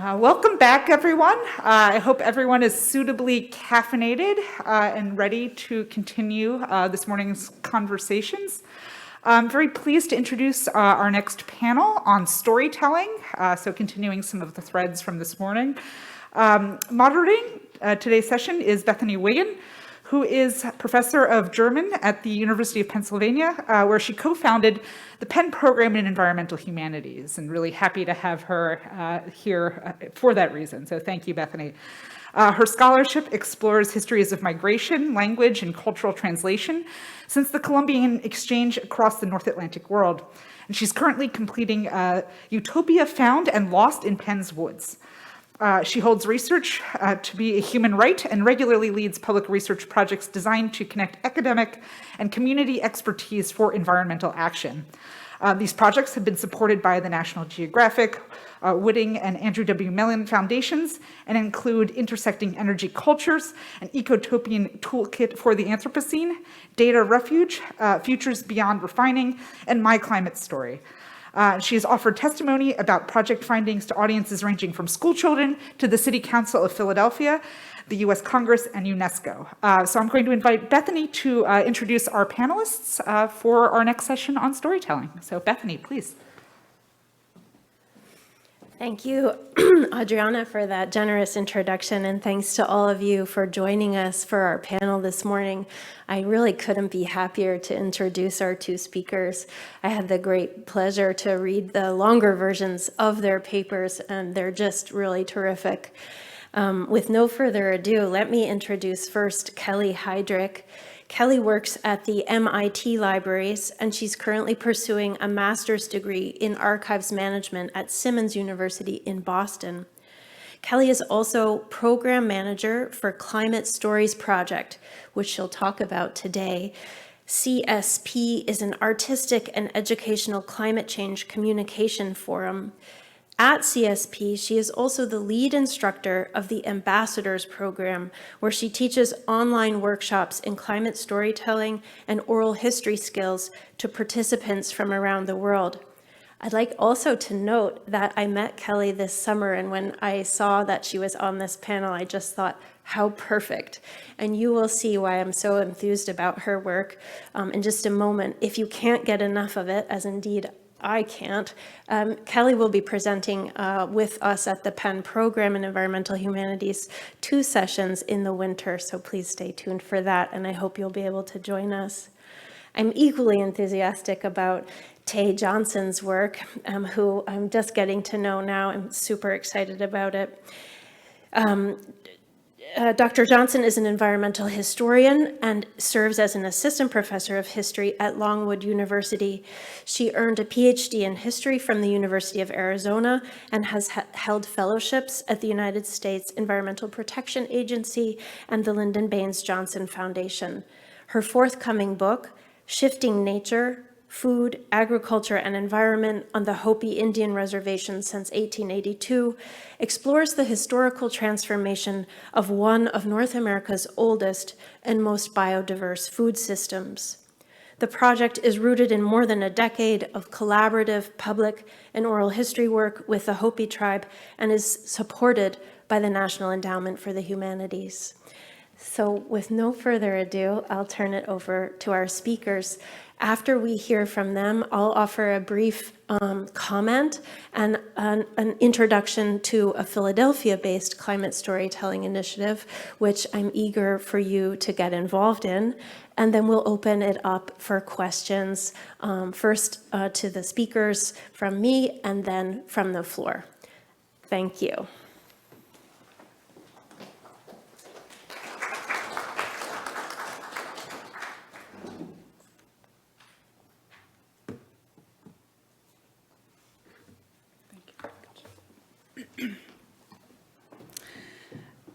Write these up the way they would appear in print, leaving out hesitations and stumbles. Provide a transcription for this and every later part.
Welcome back, everyone. I hope everyone is suitably caffeinated and ready to continue this morning's conversations. I'm very pleased to introduce our next panel on storytelling, so continuing some of the threads from this morning. Moderating today's session is Bethany Wiggin, who is professor of German at the University of Pennsylvania, where she co-founded the Penn Program in Environmental Humanities, and really happy to have her here for that reason. So thank you, Bethany. Her scholarship explores histories of migration, language, and cultural translation since the Columbian exchange across the North Atlantic world. And she's currently completing Utopia Found and Lost in Penn's Woods. She holds research to be a human right and regularly leads public research projects designed to connect academic and community expertise for environmental action. These projects have been supported by the National Geographic, Whitting, and Andrew W. Mellon Foundations, and include Intersecting Energy Cultures, an Ecotopian Toolkit for the Anthropocene, Data Refuge, Futures Beyond Refining, and My Climate Story. She has offered testimony about project findings to audiences ranging from school children to the City Council of Philadelphia, the US Congress, and UNESCO. So I'm going to invite Bethany to introduce our panelists for our next session on storytelling. So Bethany, please. Thank you, Adriana, for that generous introduction, and thanks to all of you for joining us for our panel this morning. I really couldn't be happier to introduce our two speakers. I had the great pleasure to read the longer versions of their papers, and they're just really terrific. With no further ado, let me introduce first Kelly Hydrick. Kelly works at the MIT Libraries, and she's currently pursuing a master's degree in archives management at Simmons University in Boston. Kelly is also program manager for Climate Stories Project, which she'll talk about today. CSP is an artistic and educational climate change communication forum. At CSP, she is also the lead instructor of the Ambassadors Program, where she teaches online workshops in climate storytelling and oral history skills to participants from around the world. I'd like also to note that I met Kelly this summer, and when I saw that she was on this panel, I just thought, how perfect. And you will see why I'm so enthused about her work in just a moment. If you can't get enough of it, as indeed I can't. Kelly will be presenting with us at the Penn Program in Environmental Humanities 2 sessions in the winter, so please stay tuned for that, and I hope you'll be able to join us. I'm equally enthusiastic about Tay Johnson's work, who I'm just getting to know now. I'm super excited about it. Dr. Johnson is an environmental historian and serves as an assistant professor of history at Longwood University. She earned a PhD in history from the University of Arizona and has held fellowships at the United States Environmental Protection Agency and the Lyndon Baines Johnson Foundation. Her forthcoming book, Shifting Nature, Food, Agriculture, and Environment on the Hopi Indian Reservation since 1882, explores the historical transformation of one of North America's oldest and most biodiverse food systems. The project is rooted in more than a decade of collaborative public and oral history work with the Hopi tribe and is supported by the National Endowment for the Humanities. So with no further ado, I'll turn it over to our speakers. After we hear from them, I'll offer a brief comment and an introduction to a Philadelphia-based climate storytelling initiative, which I'm eager for you to get involved in. And then we'll open it up for questions, first to the speakers from me and then from the floor. Thank you.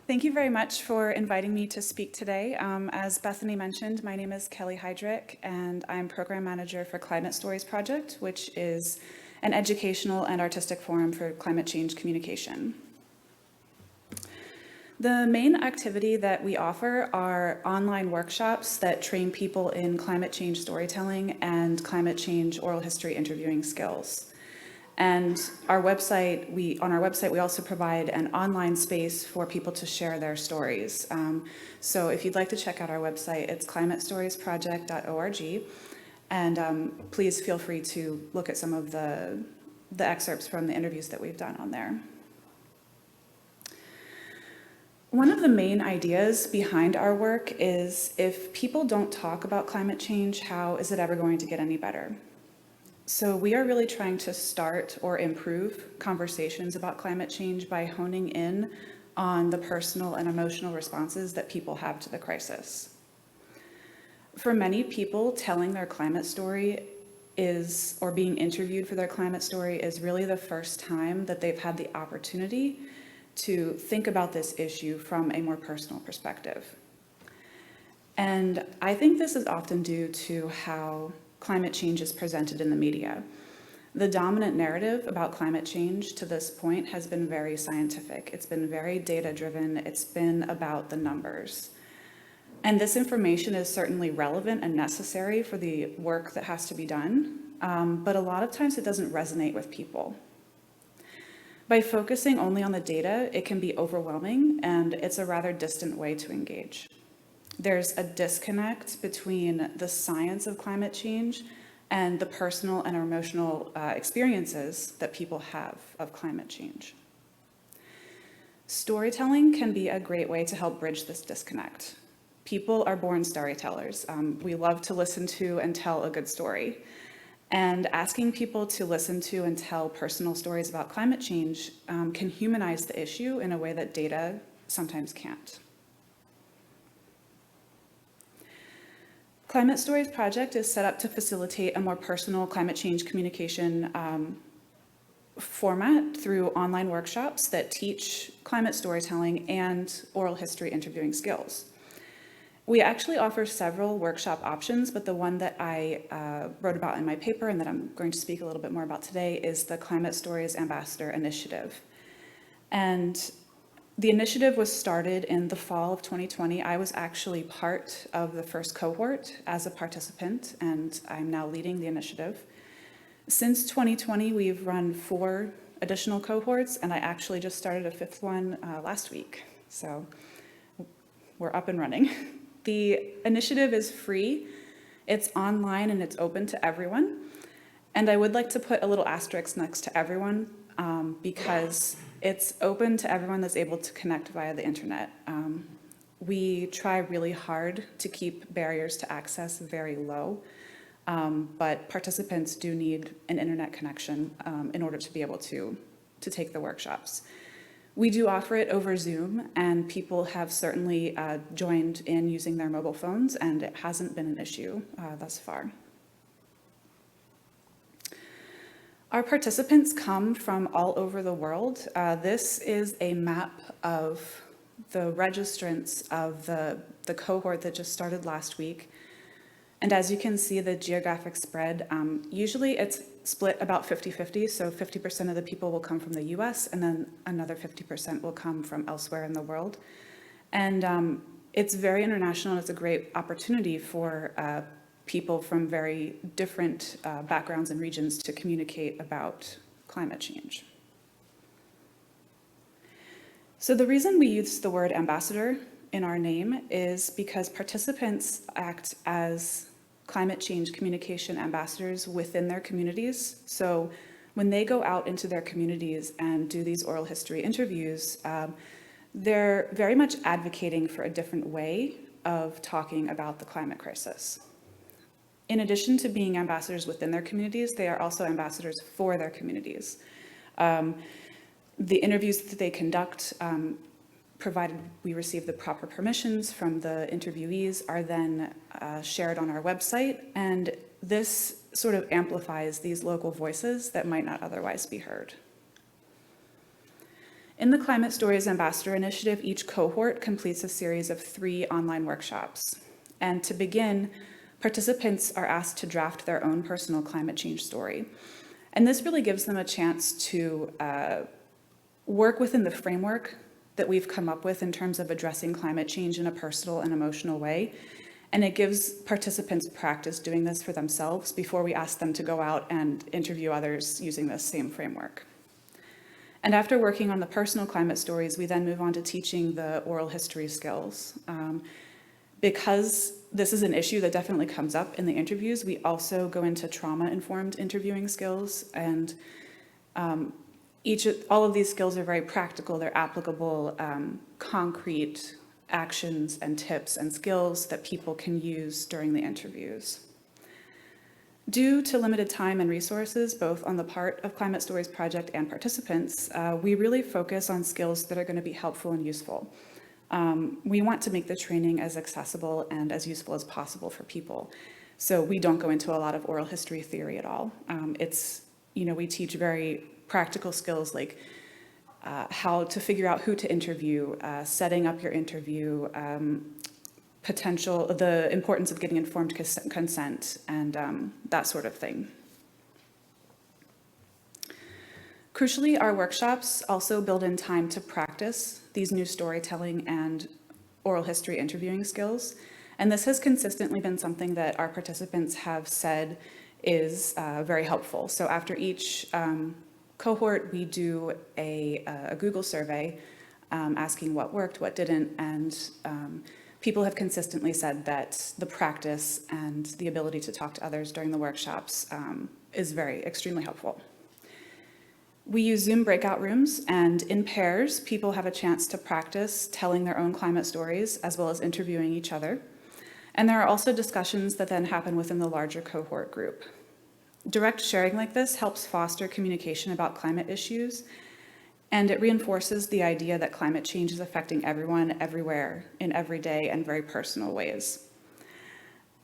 Thank you very much for inviting me to speak today. As Bethany mentioned, my name is Kelly Hydrick, and I'm Program Manager for Climate Stories Project, which is an educational and artistic forum for climate change communication. The main activity that we offer are online workshops that train people in climate change storytelling and climate change oral history interviewing skills. And on our website, we also provide an online space for people to share their stories. So if you'd like to check out our website, it's climatestoriesproject.org. And please feel free to look at some of the excerpts from the interviews that we've done on there. One of the main ideas behind our work is, if people don't talk about climate change, how is it ever going to get any better? So we are really trying to start or improve conversations about climate change by honing in on the personal and emotional responses that people have to the crisis. For many people, telling their climate story or being interviewed for their climate story is really the first time that they've had the opportunity to think about this issue from a more personal perspective. And I think this is often due to how climate change is presented in the media. The dominant narrative about climate change to this point has been very scientific. It's been very data-driven. It's been about the numbers. And this information is certainly relevant and necessary for the work that has to be done, but a lot of times it doesn't resonate with people. By focusing only on the data, it can be overwhelming, and it's a rather distant way to engage. There's a disconnect between the science of climate change and the personal and emotional experiences that people have of climate change. Storytelling can be a great way to help bridge this disconnect. People are born storytellers. We love to listen to and tell a good story. And asking people to listen to and tell personal stories about climate change can humanize the issue in a way that data sometimes can't. Climate Stories Project is set up to facilitate a more personal climate change communication format through online workshops that teach climate storytelling and oral history interviewing skills. We actually offer several workshop options, but the one that I wrote about in my paper and that I'm going to speak a little bit more about today is the Climate Stories Ambassador Initiative. And the initiative was started in the fall of 2020. I was actually part of the first cohort as a participant, and I'm now leading the initiative. Since 2020, we've run 4 additional cohorts, and I actually just started a 5th one last week. So we're up and running. The initiative is free, it's online, and it's open to everyone. And I would like to put a little asterisk next to everyone because it's open to everyone that's able to connect via the internet. We try really hard to keep barriers to access very low, but participants do need an internet connection in order to be able to take the workshops. We do offer it over Zoom, and people have certainly joined in using their mobile phones, and it hasn't been an issue thus far. Our participants come from all over the world. This is a map of the registrants of the cohort that just started last week. And as you can see, the geographic spread, usually it's split about 50-50, so 50% of the people will come from the US, and then another 50% will come from elsewhere in the world. And it's very international, and it's a great opportunity for people from very different backgrounds and regions to communicate about climate change. So the reason we use the word ambassador in our name is because participants act as climate change communication ambassadors within their communities. So when they go out into their communities and do these oral history interviews, they're very much advocating for a different way of talking about the climate crisis. In addition to being ambassadors within their communities, they are also ambassadors for their communities. The interviews that they conduct, provided we receive the proper permissions from the interviewees, are then shared on our website, and this sort of amplifies these local voices that might not otherwise be heard. In the Climate Stories Ambassador Initiative, each cohort completes a series of 3 online workshops. And to begin, participants are asked to draft their own personal climate change story. And this really gives them a chance to work within the framework that we've come up with in terms of addressing climate change in a personal and emotional way, And it gives participants practice doing this for themselves before we ask them to go out and interview others using this same framework. And after working on the personal climate stories, we then move on to teaching the oral history skills. Because this is an issue that definitely comes up in the interviews, we also go into trauma-informed interviewing skills, and all of these skills are very practical. They're applicable, concrete actions and tips and skills that people can use during the interviews. Due to limited time and resources, both on the part of Climate Stories Project and participants, we really focus on skills that are going to be helpful and useful. We want to make the training as accessible and as useful as possible for people. So we don't go into a lot of oral history theory at all. We teach very practical skills like how to figure out who to interview, setting up your interview, the importance of getting informed consent, and that sort of thing. Crucially, our workshops also build in time to practice these new storytelling and oral history interviewing skills. And this has consistently been something that our participants have said is very helpful. So after each cohort, we do a Google survey asking what worked, what didn't, and people have consistently said that the practice and the ability to talk to others during the workshops is extremely helpful. We use Zoom breakout rooms, and in pairs, people have a chance to practice telling their own climate stories as well as interviewing each other. And there are also discussions that then happen within the larger cohort group. Direct sharing like this helps foster communication about climate issues, and it reinforces the idea that climate change is affecting everyone, everywhere, in everyday and very personal ways.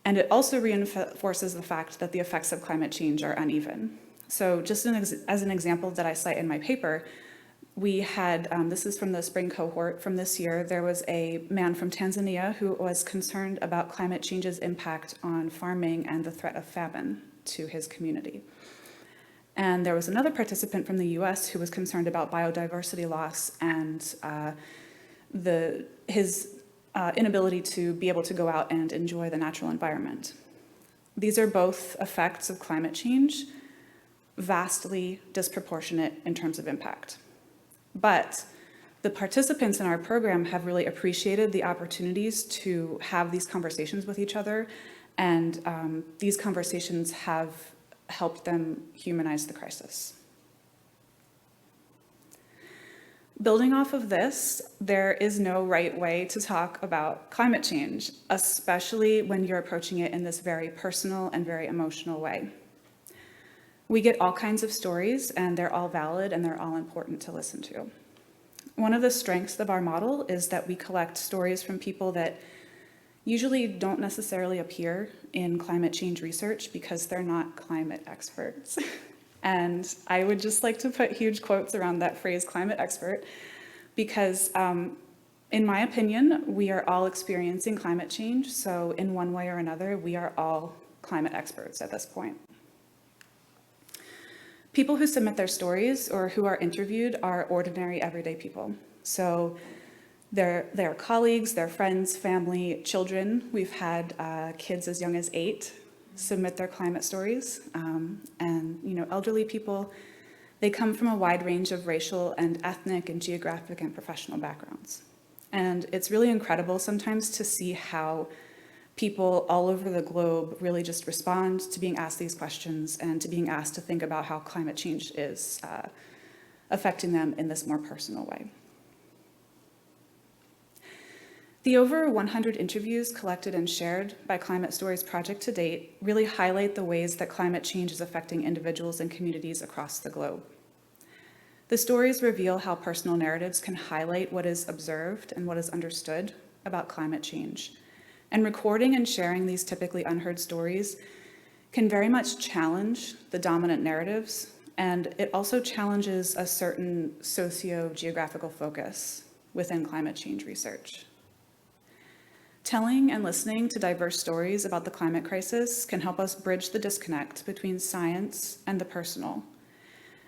And it also reinforces the fact that the effects of climate change are uneven. So just as an example that I cite in my paper, we had, this is from the spring cohort from this year, there was a man from Tanzania who was concerned about climate change's impact on farming and the threat of famine to his community. And there was another participant from the US who was concerned about biodiversity loss and his inability to be able to go out and enjoy the natural environment. These are both effects of climate change, vastly disproportionate in terms of impact. But the participants in our program have really appreciated the opportunities to have these conversations with each other, and these conversations have helped them humanize the crisis. Building off of this, there is no right way to talk about climate change, especially when you're approaching it in this very personal and very emotional way. We get all kinds of stories, and they're all valid and they're all important to listen to. One of the strengths of our model is that we collect stories from people that usually don't necessarily appear in climate change research because they're not climate experts. And I would just like to put huge quotes around that phrase, climate expert, because in my opinion, we are all experiencing climate change. So in one way or another, we are all climate experts at this point. People who submit their stories or who are interviewed are ordinary, everyday people. So they're colleagues, they're friends, family, children. We've had kids as young as 8 submit their climate stories. And elderly people, they come from a wide range of racial and ethnic and geographic and professional backgrounds. And it's really incredible sometimes to see how people all over the globe really just respond to being asked these questions and to being asked to think about how climate change is affecting them in this more personal way. The over 100 interviews collected and shared by Climate Stories Project to date really highlight the ways that climate change is affecting individuals and communities across the globe. The stories reveal how personal narratives can highlight what is observed and what is understood about climate change. And recording and sharing these typically unheard stories can very much challenge the dominant narratives, and it also challenges a certain socio-geographical focus within climate change research. Telling and listening to diverse stories about the climate crisis can help us bridge the disconnect between science and the personal.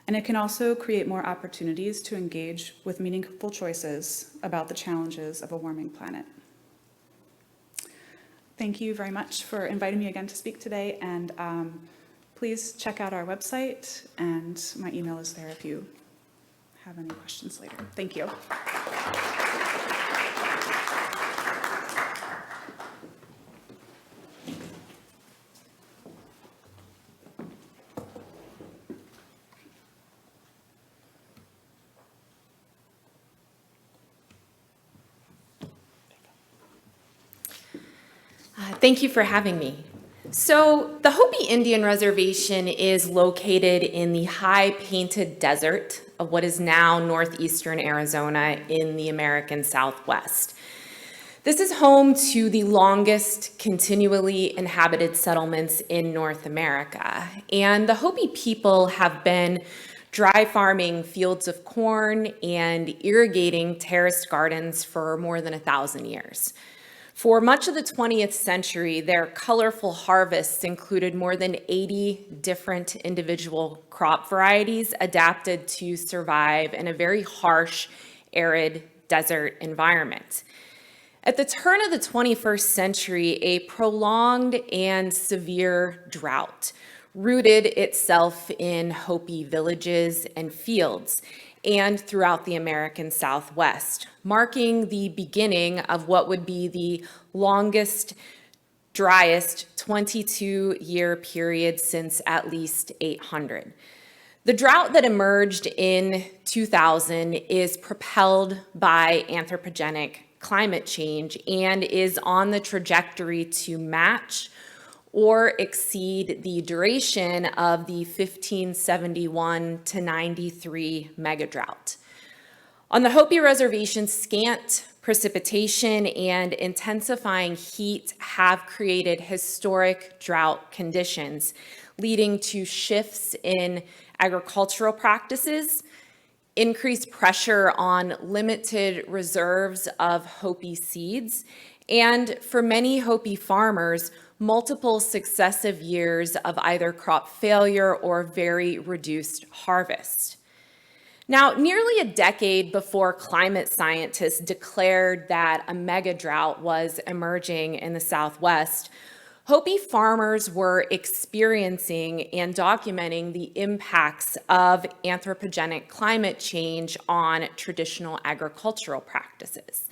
And it can also create more opportunities to engage with meaningful choices about the challenges of a warming planet. thank you very much for inviting me again to speak today, and please check out our website, and my email is there if you have any questions later. Thank you. Thank you for having me. So the Hopi Indian Reservation is located in the high painted desert of what is now northeastern Arizona in the American Southwest. This is home to the longest continually inhabited settlements in North America. And the Hopi people have been dry farming fields of corn and irrigating terraced gardens for more than 1,000 years. For much of the 20th century, their colorful harvests included more than 80 different individual crop varieties adapted to survive in a very harsh, arid desert environment. At the turn of the 21st century, a prolonged and severe drought rooted itself in Hopi villages and fields and throughout the American Southwest, marking the beginning of what would be the longest, driest 22-year period since at least 800. The drought that emerged in 2000 is propelled by anthropogenic climate change and is on the trajectory to match or exceed the duration of the 1571 to 93 megadrought. On the Hopi Reservation, scant precipitation and intensifying heat have created historic drought conditions, leading to shifts in agricultural practices, increased pressure on limited reserves of Hopi seeds, and for many Hopi farmers, multiple successive years of either crop failure or very reduced harvest. Now, nearly a decade before climate scientists declared that a mega drought was emerging in the Southwest, Hopi farmers were experiencing and documenting the impacts of anthropogenic climate change on traditional agricultural practices.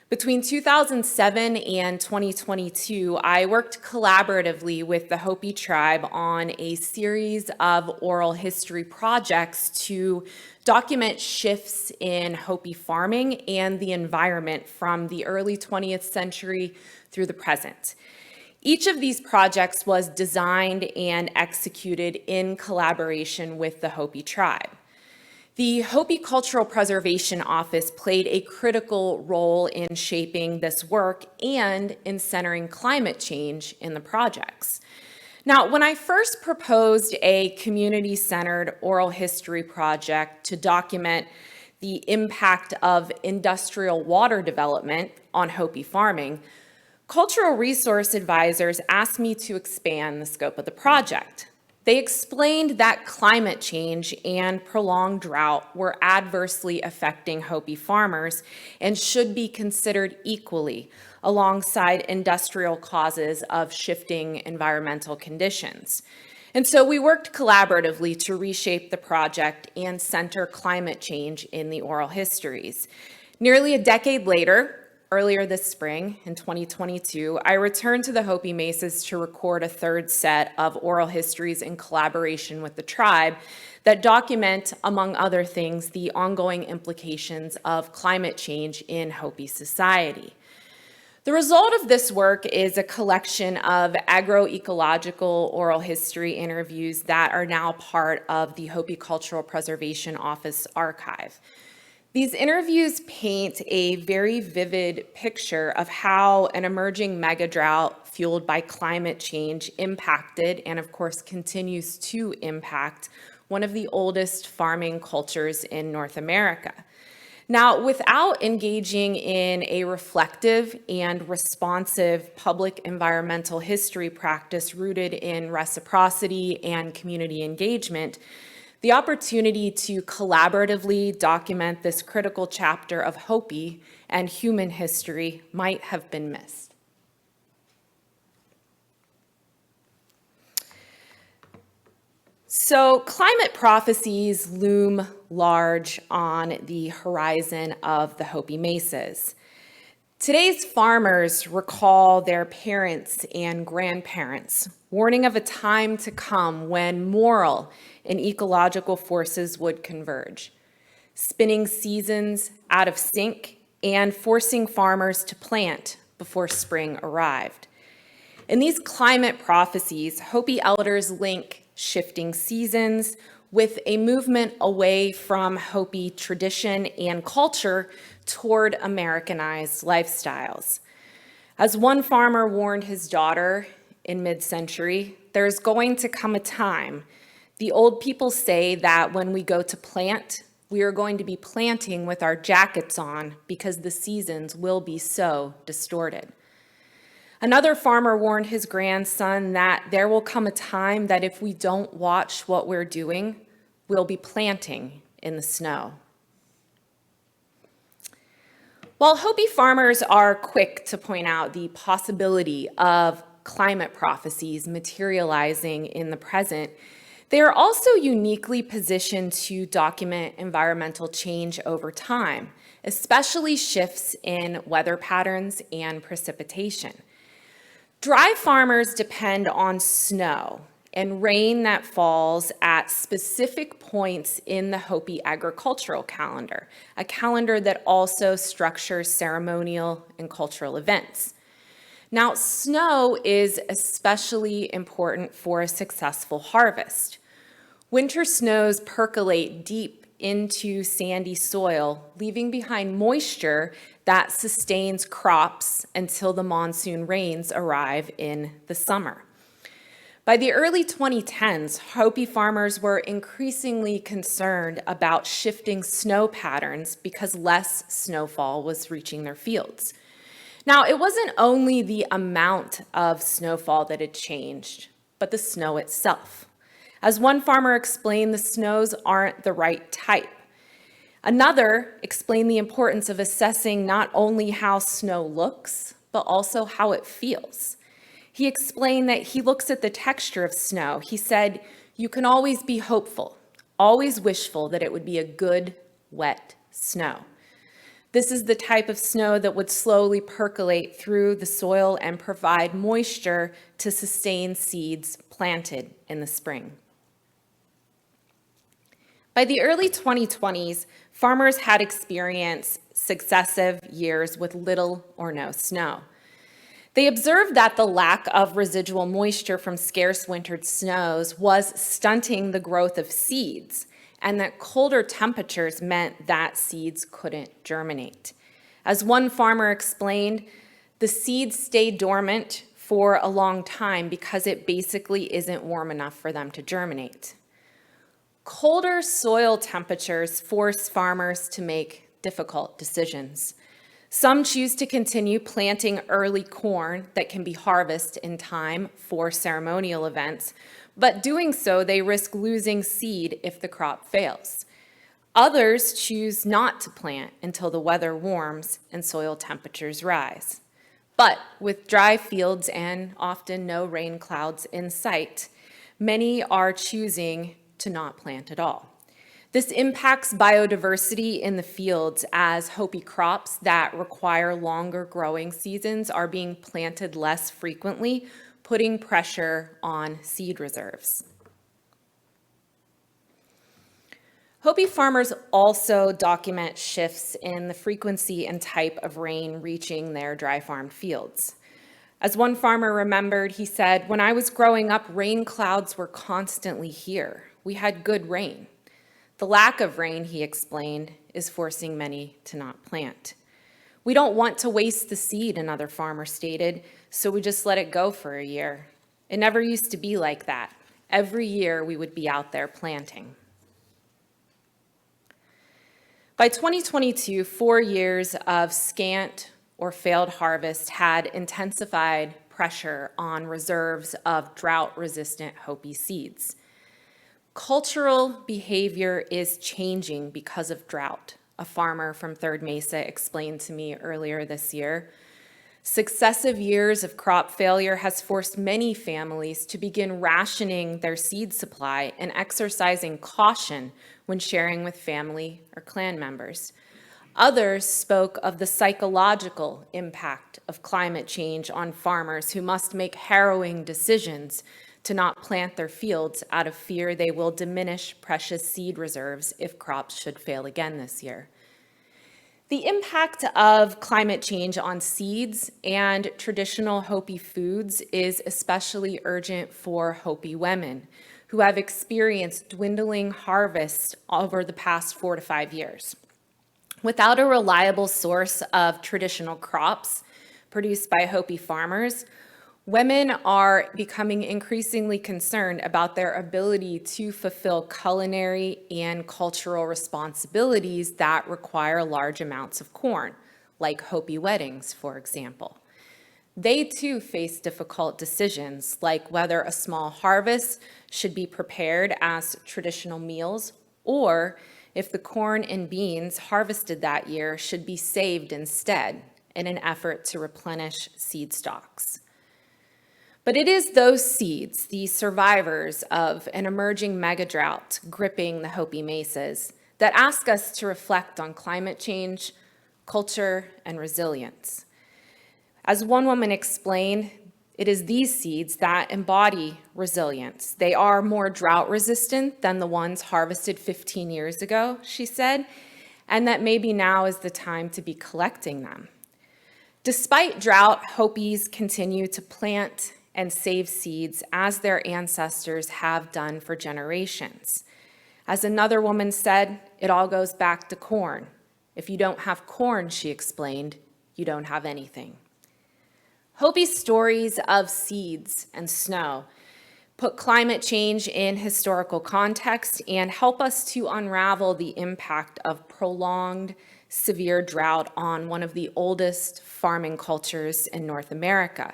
Between 2007 and 2022, I worked collaboratively with the Hopi tribe on a series of oral history projects to document shifts in Hopi farming and the environment from the early 20th century through the present. Each of these projects was designed and executed in collaboration with the Hopi tribe. The Hopi Cultural Preservation Office played a critical role in shaping this work and in centering climate change in the projects. Now, when I first proposed a community-centered oral history project to document the impact of industrial water development on Hopi farming, cultural resource advisors asked me to expand the scope of the project. They explained that climate change and prolonged drought were adversely affecting Hopi farmers and should be considered equally alongside industrial causes of shifting environmental conditions. And so we worked collaboratively to reshape the project and center climate change in the oral histories. Nearly a decade later, earlier this spring, in 2022, I returned to the Hopi Mesas to record a third set of oral histories in collaboration with the tribe that document, among other things, the ongoing implications of climate change in Hopi society. The result of this work is a collection of agroecological oral history interviews that are now part of the Hopi Cultural Preservation Office archive. These interviews paint a very vivid picture of how an emerging megadrought fueled by climate change impacted and, of course, continues to impact one of the oldest farming cultures in North America. Now, without engaging in a reflective and responsive public environmental history practice rooted in reciprocity and community engagement, the opportunity to collaboratively document this critical chapter of Hopi and human history might have been missed. So climate prophecies loom large on the horizon of the Hopi Mesas. Today's farmers recall their parents and grandparents warning of a time to come when moral and ecological forces would converge, spinning seasons out of sync and forcing farmers to plant before spring arrived. In these climate prophecies, Hopi elders link shifting seasons with a movement away from Hopi tradition and culture toward Americanized lifestyles. As one farmer warned his daughter in mid-century, there's going to come a time. The old people say that when we go to plant, we are going to be planting with our jackets on because the seasons will be so distorted. Another farmer warned his grandson that there will come a time that if we don't watch what we're doing, we'll be planting in the snow. While Hopi farmers are quick to point out the possibility of climate prophecies materializing in the present, they are also uniquely positioned to document environmental change over time, especially shifts in weather patterns and precipitation. Dry farmers depend on snow and rain that falls at specific points in the Hopi agricultural calendar, a calendar that also structures ceremonial and cultural events. Now, snow is especially important for a successful harvest. Winter snows percolate deep into sandy soil, leaving behind moisture that sustains crops until the monsoon rains arrive in the summer. By the early 2010s, Hopi farmers were increasingly concerned about shifting snow patterns because less snowfall was reaching their fields. Now, it wasn't only the amount of snowfall that had changed, but the snow itself. As one farmer explained, the snows aren't the right type. Another explained the importance of assessing not only how snow looks, but also how it feels. He explained that he looks at the texture of snow. He said, "You can always be hopeful, always wishful that it would be a good, wet snow." This is the type of snow that would slowly percolate through the soil and provide moisture to sustain seeds planted in the spring. By the early 2020s, farmers had experienced successive years with little or no snow. They observed that the lack of residual moisture from scarce wintered snows was stunting the growth of seeds, and that colder temperatures meant that seeds couldn't germinate. As one farmer explained, the seeds stay dormant for a long time because it basically isn't warm enough for them to germinate. Colder soil temperatures force farmers to make difficult decisions. Some choose to continue planting early corn that can be harvested in time for ceremonial events, but doing so, they risk losing seed if the crop fails. Others choose not to plant until the weather warms and soil temperatures rise. But with dry fields and often no rain clouds in sight, many are choosing to not plant at all. This impacts biodiversity in the fields as Hopi crops that require longer growing seasons are being planted less frequently, putting pressure on seed reserves. Hopi farmers also document shifts in the frequency and type of rain reaching their dry farmed fields. As one farmer remembered, he said, "When I was growing up, rain clouds were constantly here. We had good rain. The lack of rain," he explained, "is forcing many to not plant. We don't want to waste the seed," another farmer stated, "so we just let it go for a year. It never used to be like that. Every year we would be out there planting." By 2022, 4 years of scant or failed harvest had intensified pressure on reserves of drought-resistant Hopi seeds. Cultural behavior is changing because of drought, a farmer from Third Mesa explained to me earlier this year. Successive years of crop failure has forced many families to begin rationing their seed supply and exercising caution when sharing with family or clan members. Others spoke of the psychological impact of climate change on farmers who must make harrowing decisions to not plant their fields out of fear they will diminish precious seed reserves if crops should fail again this year. The impact of climate change on seeds and traditional Hopi foods is especially urgent for Hopi women who have experienced dwindling harvests over the past 4 to 5 years. Without a reliable source of traditional crops produced by Hopi farmers, women are becoming increasingly concerned about their ability to fulfill culinary and cultural responsibilities that require large amounts of corn, like Hopi weddings, for example. They too face difficult decisions, like whether a small harvest should be prepared as traditional meals, or if the corn and beans harvested that year should be saved instead in an effort to replenish seed stocks. But it is those seeds, the survivors of an emerging megadrought gripping the Hopi mesas, that ask us to reflect on climate change, culture, and resilience. As one woman explained, it is these seeds that embody resilience. They are more drought resistant than the ones harvested 15 years ago, she said, and that maybe now is the time to be collecting them. Despite drought, Hopis continue to plant and save seeds as their ancestors have done for generations. As another woman said, it all goes back to corn. If you don't have corn, she explained, you don't have anything. Hopi stories of seeds and snow put climate change in historical context and help us to unravel the impact of prolonged, severe drought on one of the oldest farming cultures in North America.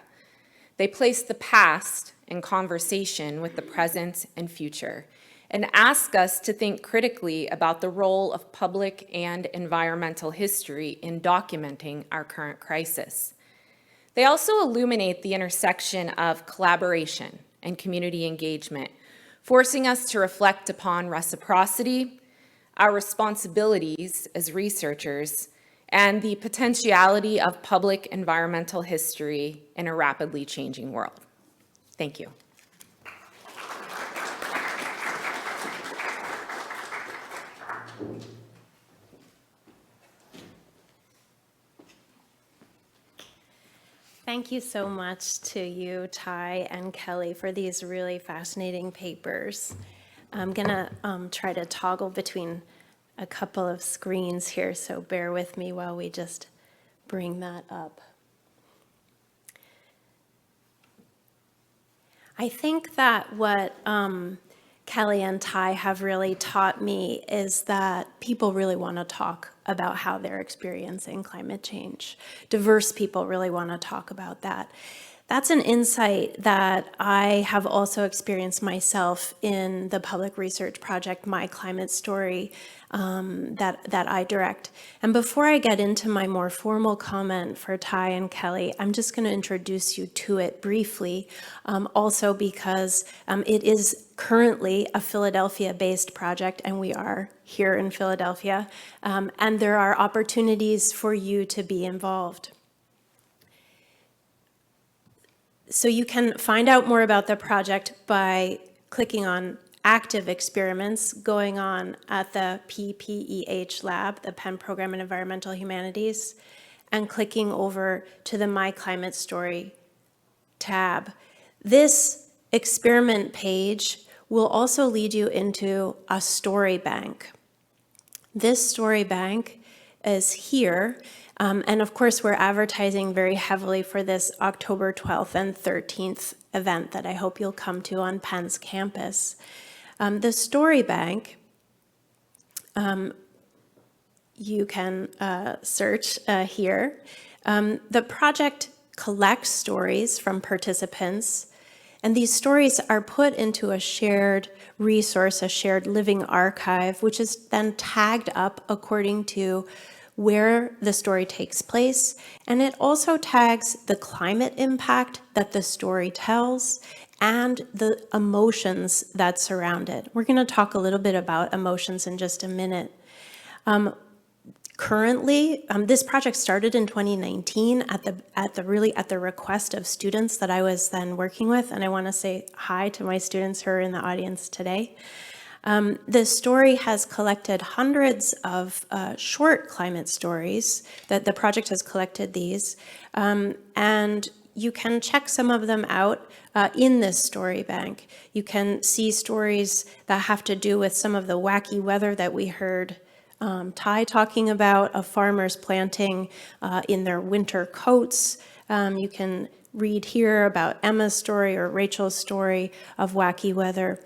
They place the past in conversation with the present and future and ask us to think critically about the role of public and environmental history in documenting our current crisis. They also illuminate the intersection of collaboration and community engagement, forcing us to reflect upon reciprocity, our responsibilities as researchers, and the potentiality of public environmental history in a rapidly changing world. Thank you. Thank you so much to you, Ty and Kelly, for these really fascinating papers. I'm gonna try to toggle between a couple of screens here, so bear with me while we just bring that up. I think that what Kelly and Ty have really taught me is that people really want to talk about how they're experiencing climate change. Diverse people really want to talk about that. That's an insight that I have also experienced myself in the public research project, My Climate Story, that I direct. And before I get into my more formal comment for Ty and Kelly, I'm just going to introduce you to it briefly, also because it is currently a Philadelphia-based project, and we are here in Philadelphia, and there are opportunities for you to be involved. So you can find out more about the project by clicking on active experiments going on at the PPEH lab, the Penn Program in Environmental Humanities, and clicking over to the My Climate Story tab. This experiment page will also lead you into a story bank. This story bank is here. And of course, we're advertising very heavily for this October 12th and 13th event that I hope you'll come to on Penn's campus. The story bank, you can search here. The project collects stories from participants, and these stories are put into a shared resource, a shared living archive, which is then tagged up according to where the story takes place, and it also tags the climate impact that the story tells and the emotions that surround it. We're going to talk a little bit about emotions in just a minute. Currently, this project started in 2019 at the request of students that I was then working with, and I want to say hi to my students who are in the audience today. The story has collected hundreds of short climate stories. That the project has collected these, and you can check some of them out in this story bank. You can see stories that have to do with some of the wacky weather that we heard Ty talking about, of farmers planting in their winter coats. You can read here about Emma's story or Rachel's story of wacky weather.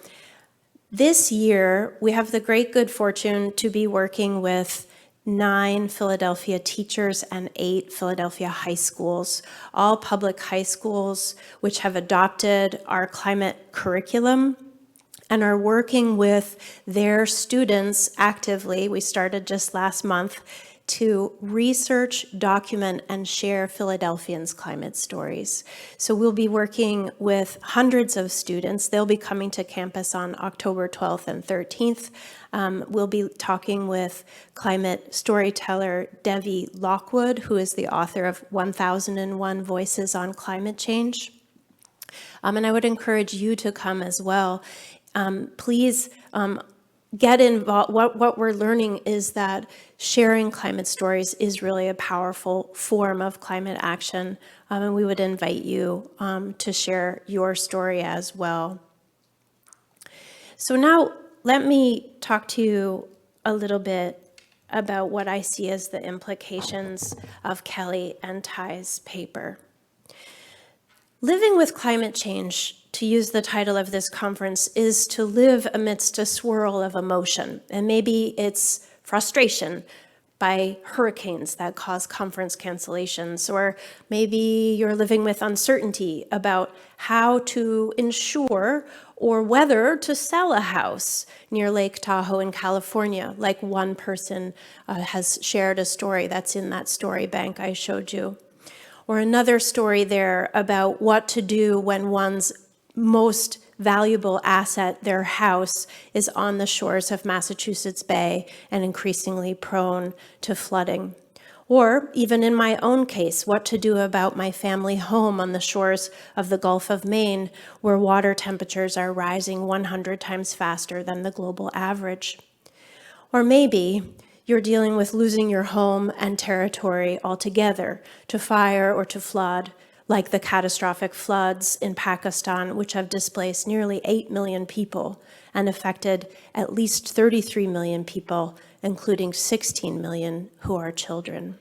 This year, we have the great good fortune to be working with 9 Philadelphia teachers and 8 Philadelphia high schools, all public high schools, which have adopted our climate curriculum and are working with their students actively. We started just last month to research, document, and share Philadelphians' climate stories. So we'll be working with hundreds of students. They'll be coming to campus on October 12th and 13th. We'll be talking with climate storyteller Devi Lockwood, who is the author of 1001 Voices on Climate Change. And I would encourage you to come as well. Please get involved. What we're learning is that sharing climate stories is really a powerful form of climate action, and we would invite you to share your story as well. So now let me talk to you a little bit about what I see as the implications of Kelly and Ty's paper. Living with climate change, to use the title of this conference, is to live amidst a swirl of emotion. And maybe it's frustration by hurricanes that cause conference cancellations, or maybe you're living with uncertainty about how to insure or whether to sell a house near Lake Tahoe in California, like one person has shared a story that's in that story bank I showed you. Or another story there about what to do when one's most valuable asset, their house, is on the shores of Massachusetts Bay and increasingly prone to flooding. Or even in my own case, what to do about my family home on the shores of the Gulf of Maine, where water temperatures are rising 100 times faster than the global average. Or maybe you're dealing with losing your home and territory altogether to fire or to flood, like the catastrophic floods in Pakistan, which have displaced nearly 8 million people and affected at least 33 million people, including 16 million who are children.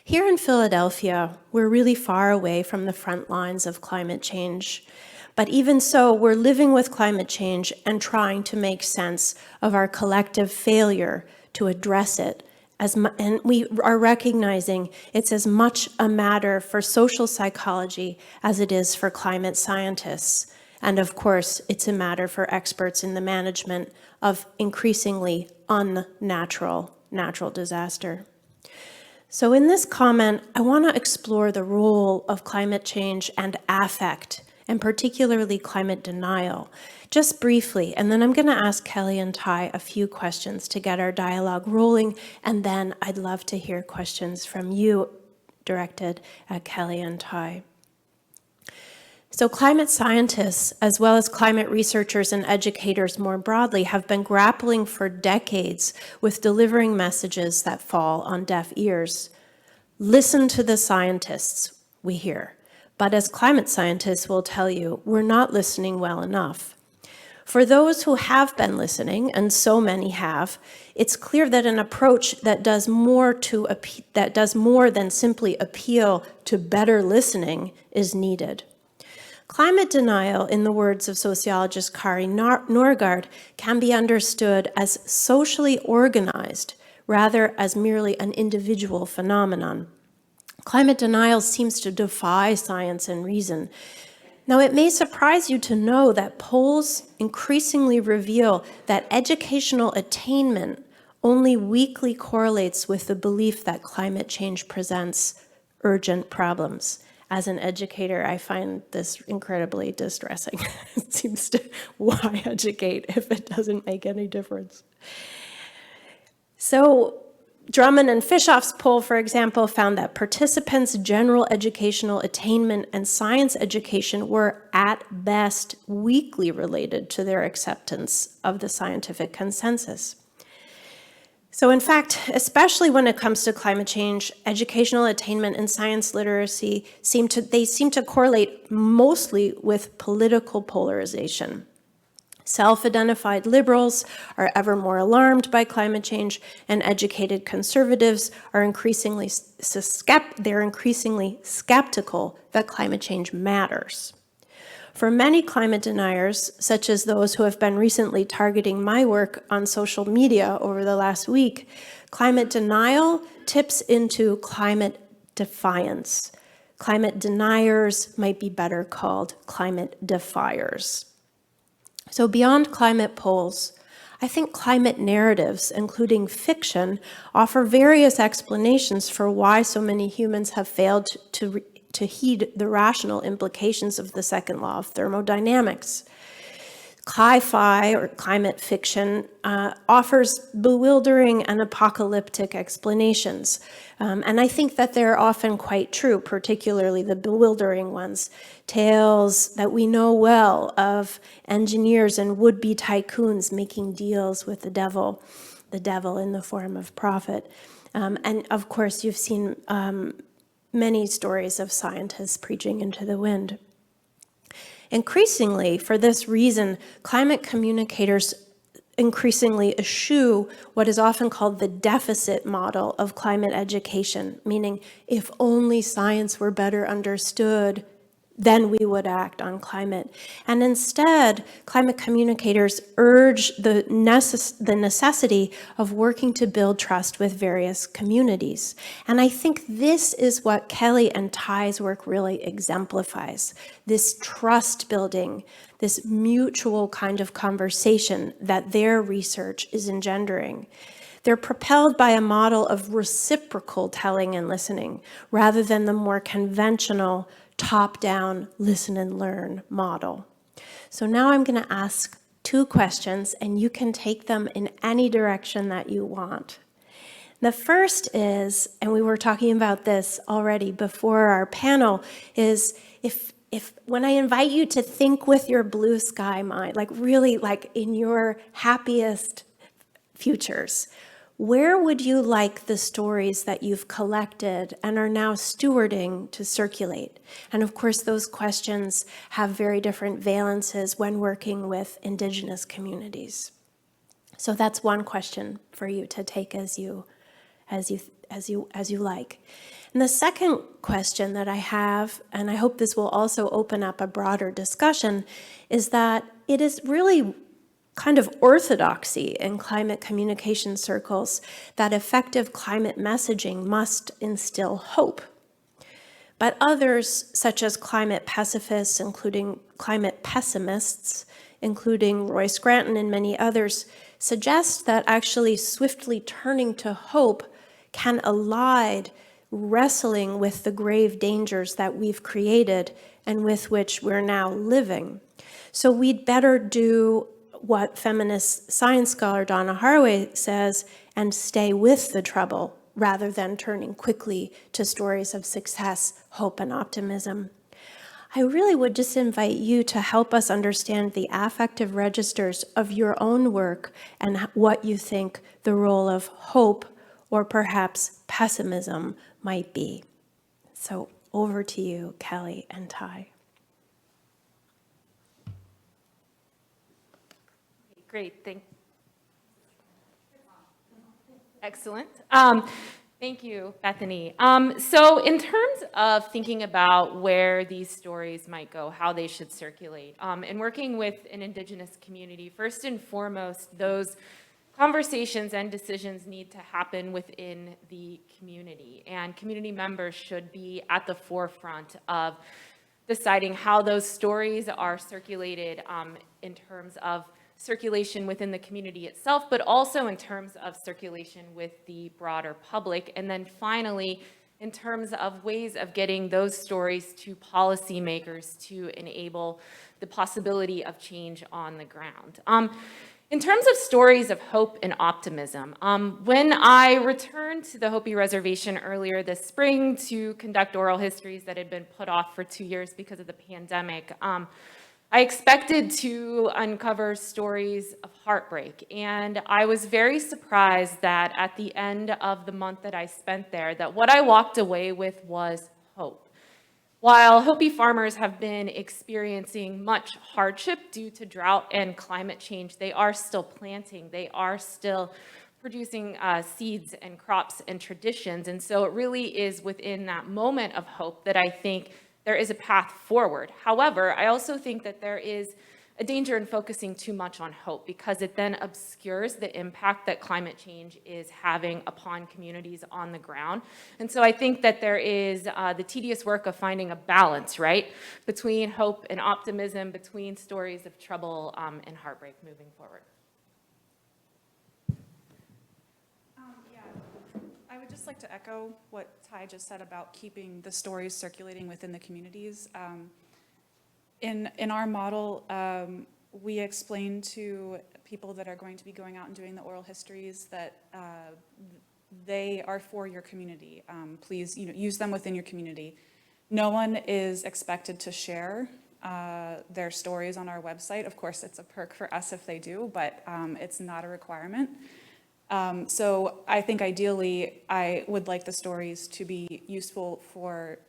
Here in Philadelphia, we're really far away from the front lines of climate change. But even so, we're living with climate change and trying to make sense of our collective failure to address it. And we are recognizing it's as much a matter for social psychology as it is for climate scientists. And of course, it's a matter for experts in the management of increasingly natural disaster. So in this comment, I want to explore the role of climate change and affect, and particularly climate denial, just briefly. And then I'm going to ask Kelly and Ty a few questions to get our dialogue rolling, and then I'd love to hear questions from you directed at Kelly and Ty. So climate scientists, as well as climate researchers and educators more broadly, have been grappling for decades with delivering messages that fall on deaf ears. Listen to the scientists, we hear. But as climate scientists will tell you, we're not listening well enough. For those who have been listening, and so many have, it's clear that an approach that does more than simply appeal to better listening is needed. Climate denial, in the words of sociologist Kari Norgaard, can be understood as socially organized rather as merely an individual phenomenon. Climate denial seems to defy science and reason. Now, it may surprise you to know that polls increasingly reveal that educational attainment only weakly correlates with the belief that climate change presents urgent problems. As an educator, I find this incredibly distressing. It seems to, why educate if it doesn't make any difference? So Drummond and Fishoff's poll, for example, found that participants' general educational attainment and science education were at best weakly related to their acceptance of the scientific consensus. So in fact, especially when it comes to climate change, educational attainment and science literacy seem to correlate mostly with political polarization. Self-identified liberals are ever more alarmed by climate change, and educated conservatives are increasingly skeptical that climate change matters. For many climate deniers, such as those who have been recently targeting my work on social media over the last week, climate denial tips into climate defiance. Climate deniers might be better called climate defiers. So beyond climate polls, I think climate narratives, including fiction, offer various explanations for why so many humans have failed to heed the rational implications of the second law of thermodynamics. Sci-fi, or climate fiction, offers bewildering and apocalyptic explanations. And I think that they're often quite true, particularly the bewildering ones. Tales that we know well of engineers and would-be tycoons making deals with the devil in the form of profit. And of course, you've seen many stories of scientists preaching into the wind. Increasingly, for this reason, climate communicators increasingly eschew what is often called the deficit model of climate education, meaning if only science were better understood, then we would act on climate. And instead, climate communicators urge the necessity of working to build trust with various communities. And I think this is what Kelly and Ty's work really exemplifies, this trust building, this mutual kind of conversation that their research is engendering. They're propelled by a model of reciprocal telling and listening, rather than the more conventional top-down listen and learn model. So now I'm going to ask 2 questions, and you can take them in any direction that you want. The first is, and we were talking about this already before our panel, is if when I invite you to think with your blue sky mind, like really like in your happiest futures, where would you like the stories that you've collected and are now stewarding to circulate? And of course, those questions have very different valences when working with Indigenous communities. So that's one question for you to take as you like. And the second question that I have, and I hope this will also open up a broader discussion, is that it is really kind of orthodoxy in climate communication circles that effective climate messaging must instill hope. But others, such as climate pacifists, including climate pessimists, including Roy Scranton and many others, suggest that actually swiftly turning to hope can elide wrestling with the grave dangers that we've created and with which we're now living. So we'd better do what feminist science scholar Donna Haraway says, and stay with the trouble rather than turning quickly to stories of success, hope, and optimism. I really would just invite you to help us understand the affective registers of your own work and what you think the role of hope or perhaps pessimism might be. So over to you, Kelly and Ty. Great, excellent. Thank you, Bethany. So in terms of thinking about where these stories might go, how they should circulate, and working with an Indigenous community, first and foremost, those conversations and decisions need to happen within the community, and community members should be at the forefront of deciding how those stories are circulated in terms of circulation within the community itself, but also in terms of circulation with the broader public. And then finally, in terms of ways of getting those stories to policymakers to enable the possibility of change on the ground. In terms of stories of hope and optimism, when I returned to the Hopi Reservation earlier this spring to conduct oral histories that had been put off for 2 years because of the pandemic, I expected to uncover stories of heartbreak, and I was very surprised that at the end of the month that I spent there, that what I walked away with was hope. While Hopi farmers have been experiencing much hardship due to drought and climate change, they are still planting, they are still producing seeds and crops and traditions, and so it really is within that moment of hope that I think there is a path forward. However, I also think that there is a danger in focusing too much on hope because it then obscures the impact that climate change is having upon communities on the ground. And so I think that there is the tedious work of finding a balance, right, between hope and optimism, between stories of trouble and heartbreak moving forward. I would just like to echo what Ty just said about keeping the stories circulating within the communities. In our model, we explain to people that are going to be going out and doing the oral histories that they are for your community. Please, use them within your community. No one is expected to share their stories on our website. Of course, it's a perk for us if they do, but it's not a requirement. So I think ideally, I would like the stories to be useful for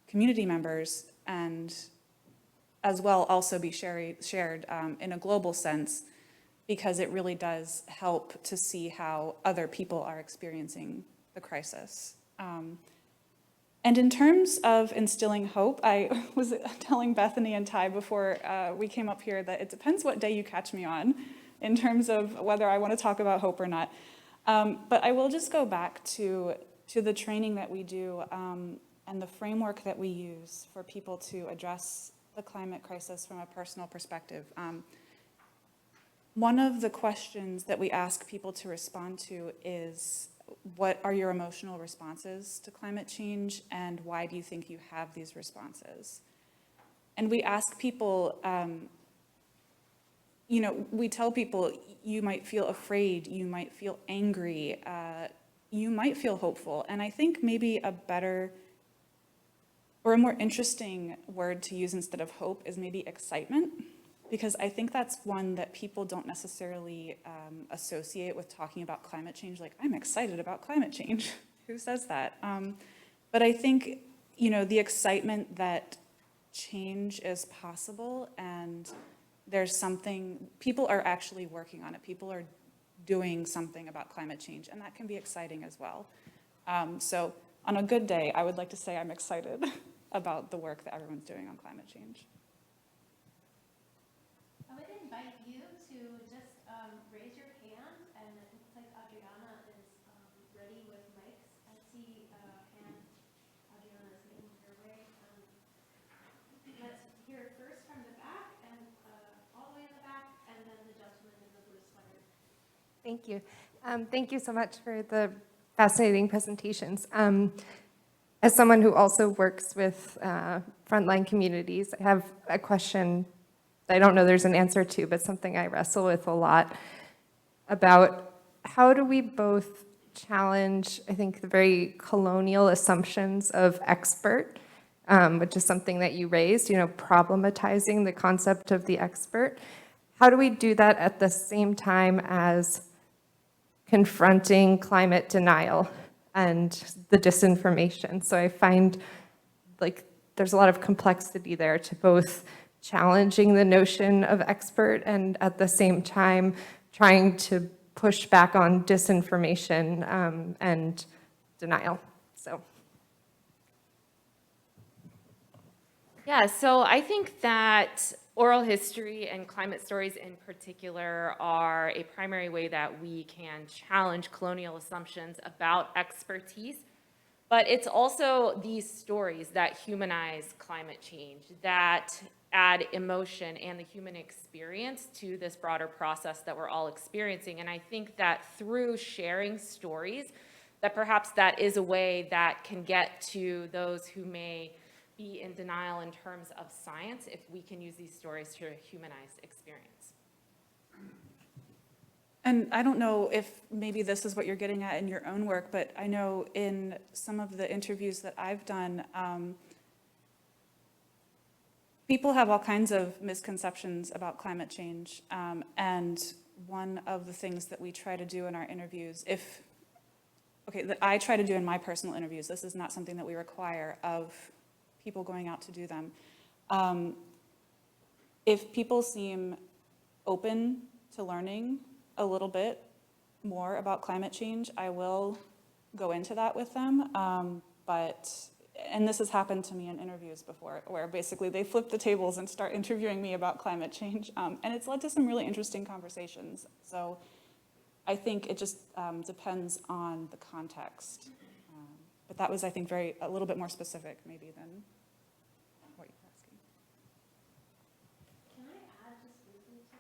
community members and as well also be shared in a global sense, because it really does help to see how other people are experiencing the crisis. And in terms of instilling hope, I was telling Bethany and Ty before we came up here that it depends what day you catch me on in terms of whether I want to talk about hope or not. But I will just go back to the training that we do and the framework that we use for people to address the climate crisis from a personal perspective. One of the questions that we ask people to respond to is, what are your emotional responses to climate change, and why do you think you have these responses? And we ask people, we tell people you might feel afraid, you might feel angry, you might feel hopeful. And I think maybe a better or a more interesting word to use instead of hope is maybe excitement, because I think that's one that people don't necessarily associate with talking about climate change. Like, I'm excited about climate change. Who says that? But I think, the excitement that change is possible and there's something, people are actually working on it. People are doing something about climate change, and that can be exciting as well. So on a good day, I would like to say I'm excited about the work that everyone's doing on climate change. I would invite you to just raise your hand, and it looks like Adriana is ready with mics. I see a hand. Adriana's making her way. Let's hear first from the back, and all the way in the back, and then the gentleman in the blue sweater. Thank you. Thank you so much for the fascinating presentations. As someone who also works with frontline communities, I have a question I don't know there's an answer to, but something I wrestle with a lot about how do we both challenge, I think, the very colonial assumptions of expert, which is something that you raised, problematizing the concept of the expert. How do we do that at the same time as confronting climate denial and the disinformation? So I find like there's a lot of complexity there to both challenging the notion of expert and at the same time trying to push back on disinformation and denial. So. Yeah, so I think that oral history and climate stories in particular are a primary way that we can challenge colonial assumptions about expertise. But it's also these stories that humanize climate change, that add emotion and the human experience to this broader process that we're all experiencing. And I think that through sharing stories, that perhaps that is a way that can get to those who may be in denial in terms of science, if we can use these stories to humanize experience. And I don't know if maybe this is what you're getting at in your own work, but I know in some of the interviews that I've done, people have all kinds of misconceptions about climate change. And one of the things that we try to do in our interviews, that I try to do in my personal interviews, this is not something that we require of people going out to do them. If people seem open to learning a little bit more about climate change, I will go into that with them. And this has happened to me in interviews before, where basically they flip the tables and start interviewing me about climate change. And it's led to some really interesting conversations. So I think it just depends on the context. But that was, I think, a little bit more specific maybe than what you're asking. Can I add just briefly to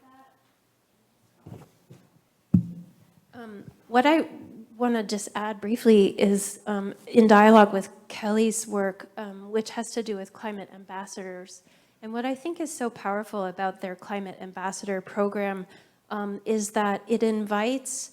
that? What I want to just add briefly is in dialogue with Kelly's work, which has to do with climate ambassadors. And what I think is so powerful about their climate ambassador program is that it invites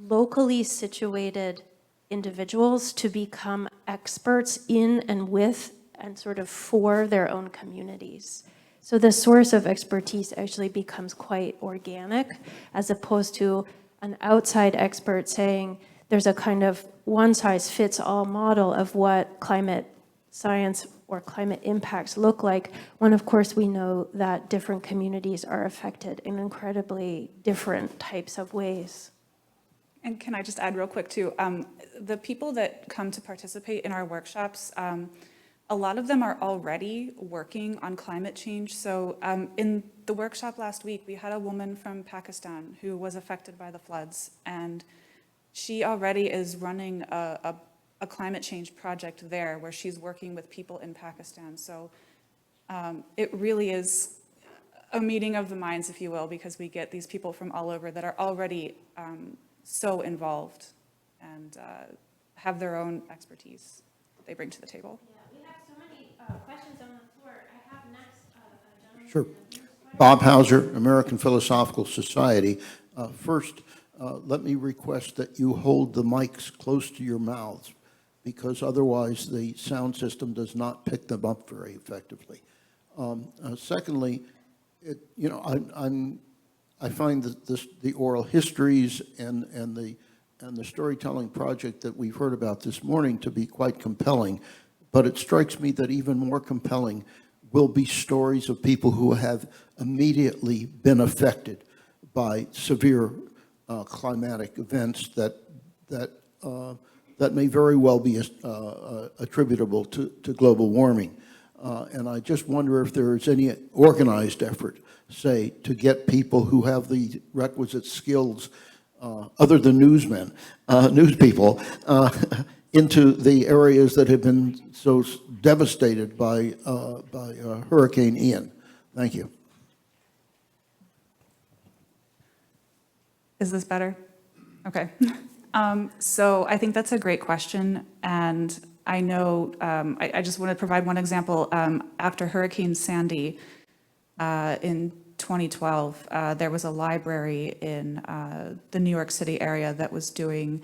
locally situated individuals to become experts in and with and sort of for their own communities. So the source of expertise actually becomes quite organic, as opposed to an outside expert saying there's a kind of one-size-fits-all model of what climate science or climate impacts look like, when of course we know that different communities are affected in incredibly different types of ways. And can I just add real quick too, the people that come to participate in our workshops, a lot of them are already working on climate change. So in the workshop last week, we had a woman from Pakistan who was affected by the floods, and she already is running a climate change project there where she's working with people in Pakistan. So it really is a meeting of the minds, if you will, because we get these people from all over that are already so involved and have their own expertise that they bring to the table. Yeah, we have so many questions on the floor. I have next a gentleman. Sure. Bob Hauser, American Philosophical Society. First, let me request that you hold the mics close to your mouths, because otherwise the sound system does not pick them up very effectively. Secondly, I find that the oral histories and the storytelling project that we've heard about this morning to be quite compelling, but it strikes me that even more compelling will be stories of people who have immediately been affected by severe climatic events that may very well be attributable to global warming. And I just wonder if there is any organized effort, say, to get people who have the requisite skills, other than news people, into the areas that have been so devastated by Hurricane Ian. Thank you. Is this better? Okay. So I think that's a great question. And I know, I just want to provide one example. After Hurricane Sandy in 2012, there was a library in the New York City area that was doing,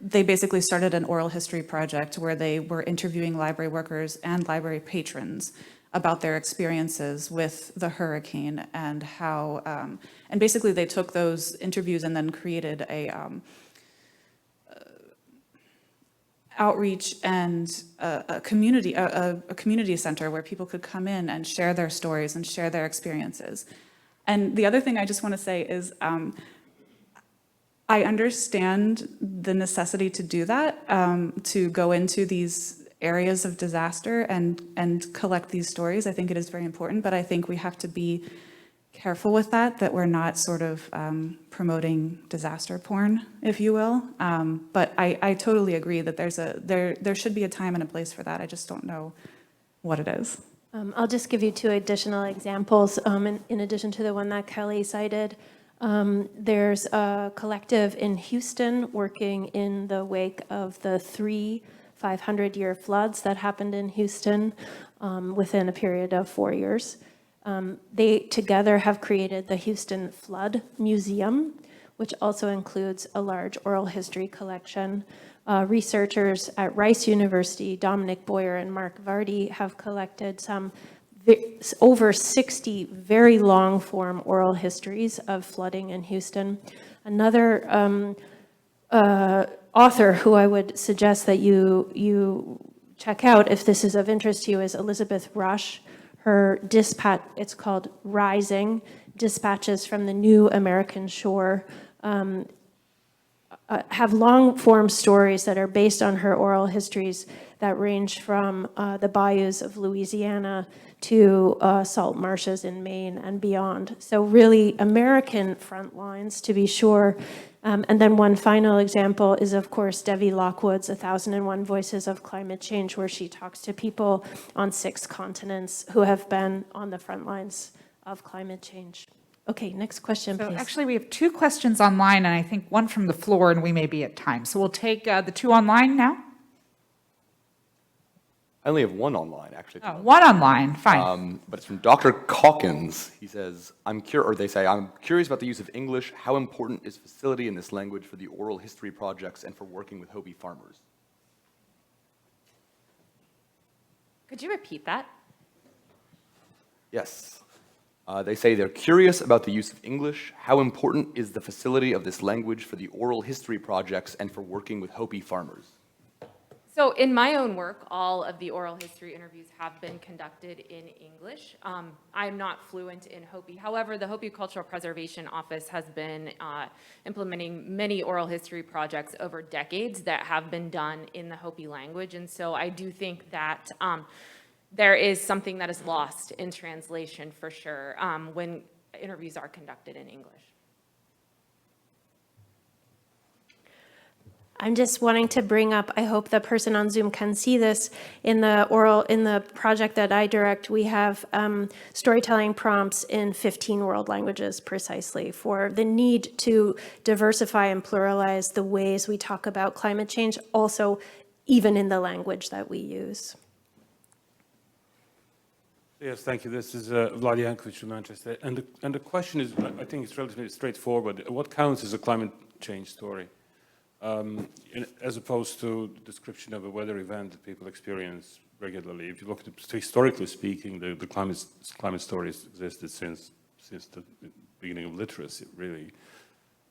they basically started an oral history project where they were interviewing library workers and library patrons about their experiences with the hurricane and how, and basically they took those interviews and then created a outreach and a community center where people could come in and share their stories and share their experiences. And the other thing I just want to say is I understand the necessity to do that, to go into these areas of disaster and collect these stories. I think it is very important, but I think we have to be careful with that we're not sort of promoting disaster porn, if you will. But I totally agree that there should be a time and a place for that. I just don't know what it is. I'll just give you two additional examples in addition to the one that Kelly cited. There's a collective in Houston working in the wake of the 3 500-year floods that happened in Houston within a period of 4 years. They together have created the Houston Flood Museum, which also includes a large oral history collection. Researchers at Rice University, Dominic Boyer and Mark Vardy, have collected over 60 very long-form oral histories of flooding in Houston. Another author who I would suggest that you check out if this is of interest to you is Elizabeth Rush. Her dispatch, it's called Rising, Dispatches from the New American Shore, have long-form stories that are based on her oral histories that range from the bayous of Louisiana to salt marshes in Maine and beyond. So really American front lines, to be sure. And then one final example is, of course, Devi Lockwood's 1001 Voices of Climate Change, where she talks to people on 6 continents who have been on the front lines of climate change. Okay, next question, So please. actually, we have 2 questions online, and I think one from the floor, and we may be at time. So we'll take the 2 online now. I only have one online, actually. Oh, 1 online, fine. But it's from Dr. Calkins. He says, I'm curious about the use of English. How important is facility in this language for the oral history projects and for working with Hopi farmers? Could you repeat that? Yes. They say they're curious about the use of English. How important is the facility of this language for the oral history projects and for working with Hopi farmers? So in my own work, all of the oral history interviews have been conducted in English. I'm not fluent in Hopi. However, the Hopi Cultural Preservation Office has been implementing many oral history projects over decades that have been done in the Hopi language. And so I do think that there is something that is lost in translation for sure when interviews are conducted in English. I'm just wanting to bring up, I hope the person on Zoom can see this, in the project that I direct, we have storytelling prompts in 15 world languages precisely for the need to diversify and pluralize the ways we talk about climate change, also even in the language that we use. Yes, thank you. This is Vlad Yankovic from Manchester. And the question is, I think it's relatively straightforward. What counts as a climate change story? As opposed to the description of a weather event that people experience regularly. If you look at it, historically speaking, the climate stories existed since the beginning of literacy, really.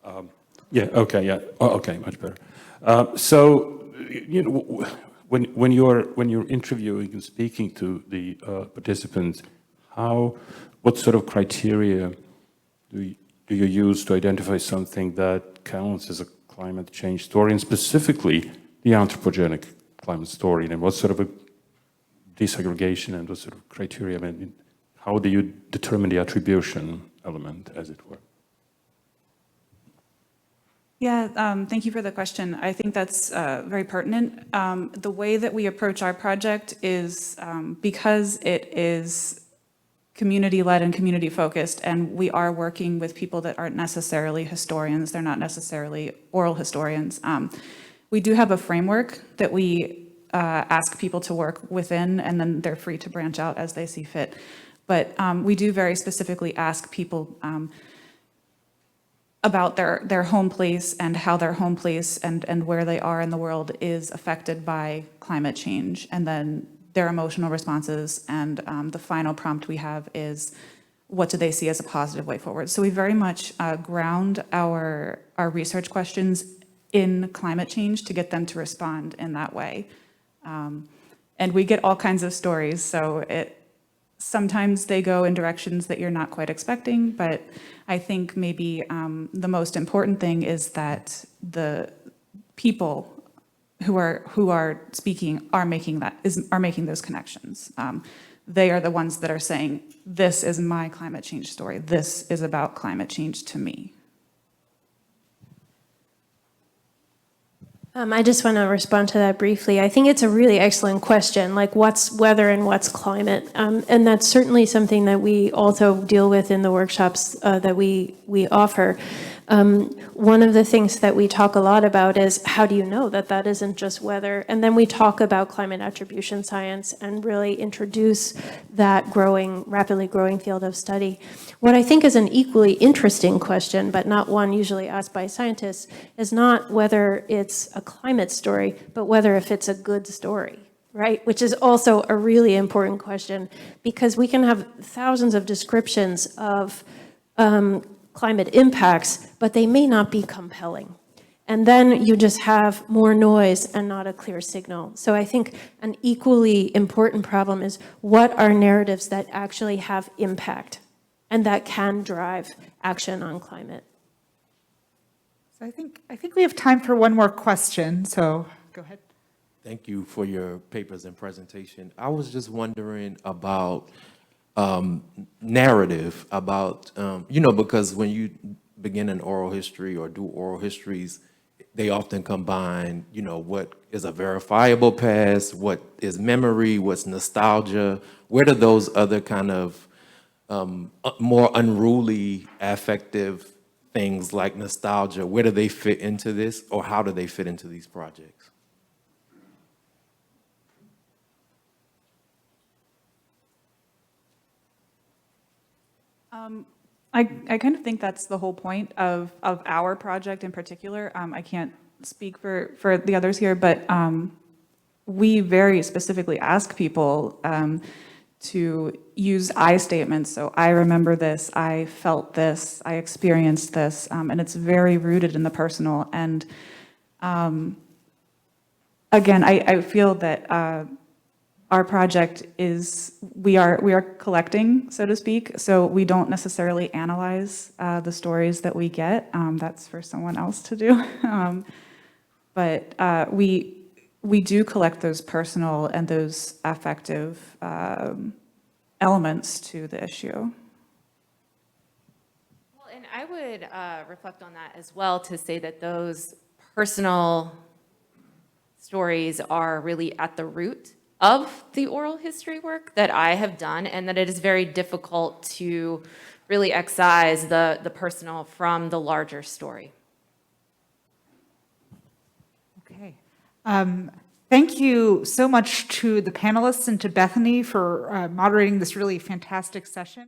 Okay, much better. So, you know, when you're interviewing and speaking to the participants, what sort of criteria do you use to identify something that counts as a climate change story, and specifically the anthropogenic climate story, and what sort of a disaggregation and what sort of criteria, I mean, how do you determine the attribution element, as it were? Yeah, thank you for the question. I think that's very pertinent. The way that we approach our project is because it is community-led and community-focused, and we are working with people that aren't necessarily historians. They're not necessarily oral historians. We do have a framework that we ask people to work within, and then they're free to branch out as they see fit. But we do very specifically ask people about their home place and how their home place and where they are in the world is affected by climate change, and then their emotional responses, and the final prompt we have is, what do they see as a positive way forward? So we very much ground our research questions in climate change to get them to respond in that way. And we get all kinds of stories, so sometimes they go in directions that you're not quite expecting, but I think maybe the most important thing is that the people who are speaking are making those connections. They are the ones that are saying, this is my climate change story. This is about climate change to me. I just want to respond to that briefly. I think it's a really excellent question, like what's weather and what's climate? And that's certainly something that we also deal with in the workshops that we offer. One of the things that we talk a lot about is how do you know that that isn't just weather? And then we talk about climate attribution science and really introduce that rapidly growing field of study. What I think is an equally interesting question, but not one usually asked by scientists, is not whether it's a climate story, but whether if it's a good story, right? Which is also a really important question, because we can have thousands of descriptions of climate impacts, but they may not be compelling. And then you just have more noise and not a clear signal. So I think an equally important problem is what are narratives that actually have impact and that can drive action on climate. So I think we have time for one more question, so go ahead. Thank you for your papers and presentation. I was just wondering about narrative, about, because when you begin an oral history or do oral histories, they often combine, what is a verifiable past, what is memory, what's nostalgia, where do those other kind of more unruly affective things like nostalgia, where do they fit into this, or how do they fit into these projects? I kind of think that's the whole point of our project in particular. I can't speak for the others here, but we very specifically ask people to use I statements. So I remember this, I felt this, I experienced this, and it's very rooted in the personal. And again, I feel that our project is, we are collecting, so to speak, so we don't necessarily analyze the stories that we get. That's for someone else to do. But we do collect those personal and those affective elements to the issue. Well, and I would reflect on that as well to say that those personal stories are really at the root of the oral history work that I have done, and that it is very difficult to really excise the personal from the larger story. Okay. Thank you so much to the panelists and to Bethany for moderating this really fantastic session.